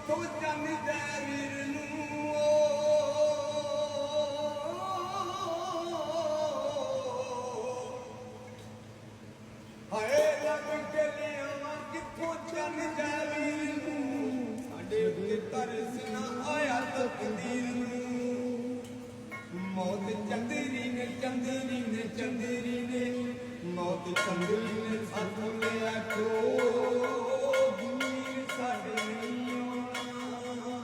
ਕਿੱਥੋਂ ਚੰਨਦਾ ਵੀਰ ਨੂੰ ਹਾਏ ਲੱਗ ਕੇ ਲਿਆਵਾਂ ਕਿੱਥੋਂ ਚੰਨਦਾ ਵੀਰ ਨੂੰ ਸਾਡੇ ਉੱਤੇ ਤਰਸ ਨਾ ਆਇਆ ਤਕਦੀਰ ਨੂੰ ਮੌਤ ਚੰਦਰੀ ਨੇ ਚੰਦਰੀ ਨੇ ਚੰਦਰੀ ਨੇ ਮੌਤ ਚੰਦਰੀ ਨੇ ਸਾਥੋਂ ਲਿਆ ਵੀਰ ਸਾਡੇ ਨਹੀਂ ਆਉਣਾ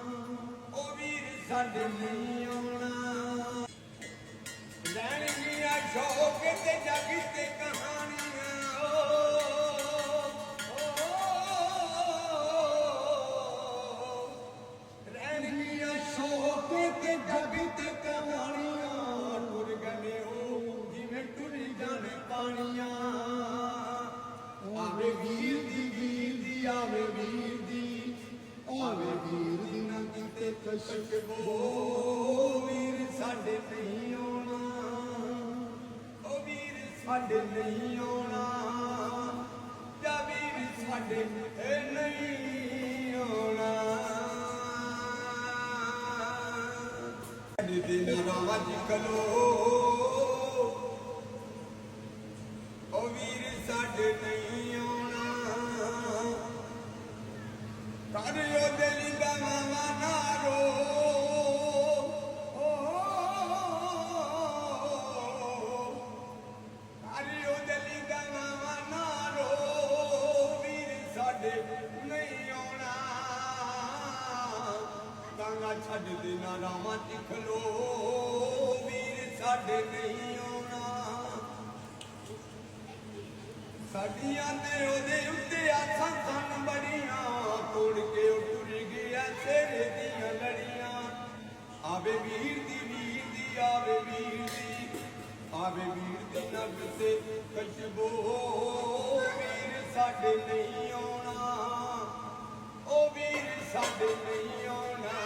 ਉਹ ਵੀਰ ਸਾਡੇ ਨਹੀਂ ਆਉਣਾ ਰਹਿਣਗੀਆਂ ਸ਼ੌਕ ਤੇ ਜੱਗ ਤੇ ਕਹਾਣੀਆਂ ਰਹਿਣਗੀਆਂ ਸ਼ੌਕ ਤੇ ਜੱਗ ਤੇ ਕਹਾਣੀਆਂ ਟੁਰ ਗਏ ਉਹ ਜਿਵੇਂ ਟੁਰੀ ਜਾਣੇ ਪਾਣੀਆਂ ਆਵੇ ਵੀਰ ਦੀ ਆਵੇ ਵੀਰ ਦੀ ਨਾ ਕਿਤੇ ਕਸ਼ਬੋ ਵੀਰ ਸਾਡੇ ਨਹੀਂ ਆਉਣਾ ਉਹ ਵੀਰ ਸਾਡੇ ਨਹੀਂ ਆਉਣਾ ਜਾਂ ਵੀਰ ਸਾਡੇ ਨਹੀਂ ਆਉਣਾ ਦਿਨ ਰਾਜ ਕਲੋ ਉਹ ਵੀਰ ਸਾਡੇ ਨਹੀਂ ਆਉਣਾ ਕਰਿਓ ਦਿਲ ਦਾ ਮਾਵਾ ਨਾ ਰੋ ਕਰਿਓ ਦਿਲ ਦਾ ਮਾਵਾ ਨਾ ਰੋ ਵੀਰ ਸਾਡੇ ਨਹੀਂ ਆਉਣਾ ਤਾਂਗਾ ਛੱਡ ਦੇਣਾ ਰਾਵਾਂ ਚ ਖਲੋ ਵੀਰ ਸਾਡੇ ਨਹੀਂ ਆਉਣਾ ਸਾਡੀਆਂ ਤੇ ਉਹਦੇ ਉੱਤੇ ਆਸਾਂ ਸਨ ਬੜੀਆਂ ਤੋੜ ਕੇ ਉਹ ਟੁਰ ਗਿਆ ਤੇਰੇ ਦੀਆਂ ਲੜੀਆਂ ਆਵੇ ਵੀਰ ਦੀ ਆਵੇ ਵੀਰ ਦੀ ਨਬ ਤੇ ਕਸ਼ਬੋ ਵੀਰ ਸਾਡੇ ਨਹੀਂ ਆਉਣਾ ਉਹ ਵੀਰ ਸਾਡੇ ਨਹੀਂ ਆਉਣਾ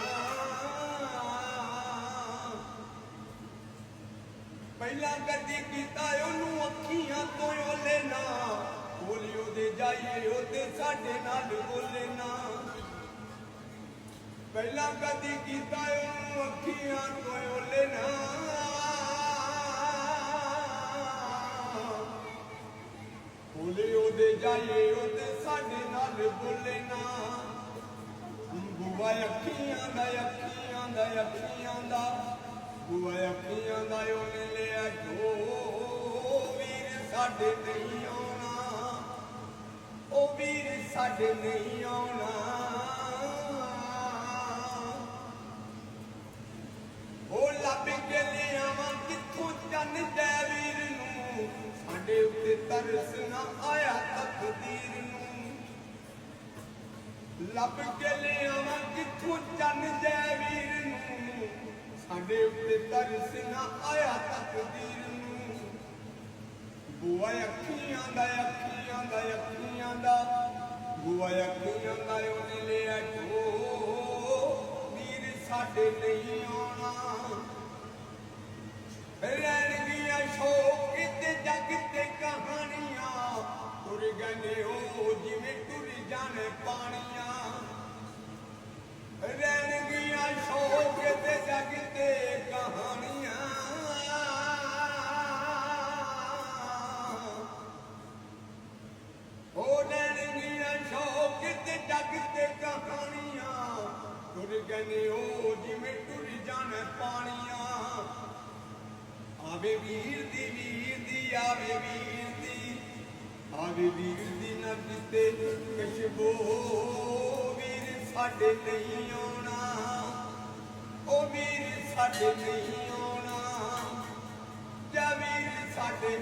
ਪਹਿਲਾਂ ਕਦੀ ਕੀਤਾ ਉਹਨੂੰ ਅੱਖੀਆਂ ਤੋਂ ਓਲੇ ਨਾ ਬੋਲਿਓ ਦੇ ਜਾਈਏ ਉਹਦੇ ਸਾਡੇ ਨਾਲ ਬੋਲੇ ਨਾ ਪਹਿਲਾਂ ਕਦੀ ਕੀਤਾ ਉਹਨੂੰ ਅੱਖੀਆਂ ਤੋਂ ਓਲੇ ਨਾ ਬੋਲਿਓ ਦੇ ਜਾਈਏ ਉਹਦੇ ਸਾਡੇ ਨਾਲ ਬੋਲੇ ਨਾ ਬੁਆ ਅੱਖੀਆਂ ਦਾ ਬੁਆ ਅੱਖੀਆਂ ਦਾ ਉਹਨੇ ਲਿਆ ਢੋ ਵੀਰ ਸਾਡੇ ਨਹੀਂ ਆਉਣਾ ਉਹ ਵੀਰ ਸਾਡੇ ਨਹੀਂ ਆਉਣਾ ਉਹ ਲੱਭ ਕੇ ਲਿਆਵਾਂ ਕਿੱਥੋਂ ਚੰਨਦਾ ਵੀਰ ਨੂੰ ਸਾਡੇ ਉੱਤੇ ਤਰਸ ਨਾ ਆਇਆ ਤਕਦੀਰ ਨੂੰ ਲੱਭ ਕੇ ਲਿਆਵਾਂ ਕਿੱਥੋਂ ਚੰਨਦਾ ਵੀਰ ਨੂੰ ਸਾਡੇ ਉੱਤੇ ਤਰਸ ਨਾ ਆਇਆ ਤਕਦੀਰ ਨੂੰ ਬੁਆ ਅੱਖੀਆਂ ਦਾ ਉਹਨੇ ਲਿਆ ਢੋ ਵੀਰ ਸਾਡੇ ਨਹੀਂ ਆਉਣਾ ਰਹਿਣਗੀਆਂ ਸ਼ੌਕ ਤੇ ਜੱਗ ਤੇ ਕਹਾਣੀਆਂ ਟੁਰ ਗਏ ਉਹ ਜਿਵੇਂ ਟੁਰ ਜਾਣੇ ਪਾਣੀਆਂ ਰਹਿਣਗੀਆਂ ਸ਼ੌਕ ਤੇ ਜੱਗ ਤੇ ਕਹਾਣੀਆਂ ਉਹ ਰਹਿਣਗੀਆਂ ਸ਼ੌਕ ਤੇ ਜੱਗ ਤੇ ਕਹਾਣੀਆਂ ਟੁਰ ਗਏ ਉਹ ਜਿਵੇਂ ਟੁਰ ਜਾਣੇ ਪਾਣੀਆਂ ਆਵੇ ਵੀਰ ਦੀ ਆਵੇ ਵੀਰ ਦੀ ਨਬ ਤੇ ਕਸ਼ਬੋ ਵੀਰ ਸਾਡੇ ਨਹੀਂ ਆਉਣਾ ਉਹ ਵੀਰ ਸਾਡੇ ਨਹੀਂ ਆਉਣਾ ਜਾਂ ਵੀਰ ਸਾਡੇ